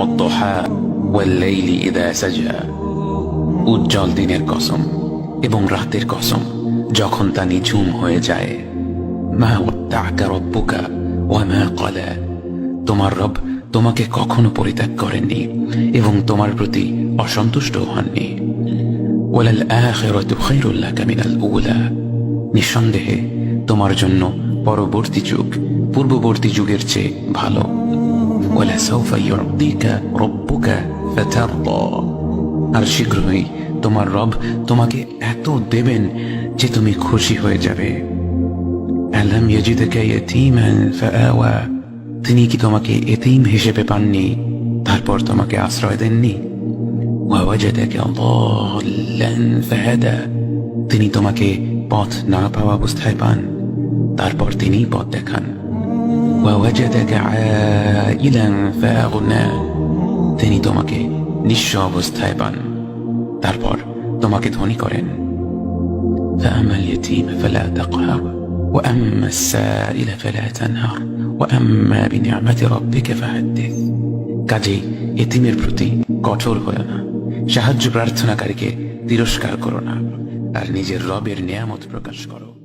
ওয়াদ-দুহা ওয়াল-লাইলি ইযা সাজা। উজ্জ্বল দিনের কসম এবং রাতের কসম যখন তা নিঝুম হয়ে যায়। মা ওয়াদ্দা'কা রাব্বুকা ওয়া মা ক্বালা। তোমার রব তোমাকে কখনো পরিত্যাগ করেননি এবং তোমার প্রতি অসন্তুষ্ট হননি। ওয়ালাল আখিরাতু খায়রুল লাকা মিনাল উলা। নিঃসন্দেহে তোমার জন্য পরবর্তী যুগ পূর্ববর্তী যুগের চেয়ে ভালো। ওয়ালাসাউফা ইউ'তিকা রাব্বুকা ফাতারদা। আর শীঘ্রই তোমার রব তোমাকে এত দেবেন যে তুমি খুশি হয়ে যাবে। আলাম ইয়াজিদকা ইয়াতীমান ফাআওয়া। তিনি কি তোমাকে এতিম হিসেবে পাননি তারপর তোমাকে আশ্রয় দেননি? ওয়াওয়াজাদাকা দাল্লান ফাহাদা। তিনি তোমাকে পথ না পাওয়া অবস্থায় পান তারপর তিনি পথ দেখান। ওয়াওয়াজাদাকা আইলান ফাআগনা। তিনি তোমাকে নিঃস্ব অবস্থায় পান তারপর তোমাকে ধনী করেন। فأما اليتيم فلا تقهر وأما السائل فلا تنهر وأما بنعمة ربك فحدث। কাজেই এতিমের প্রতি কঠোর হয়ো না, সাহায্য প্রার্থনাকারীকে তিরস্কার করো না, আর নিজের রবের নিয়ামত প্রকাশ করো।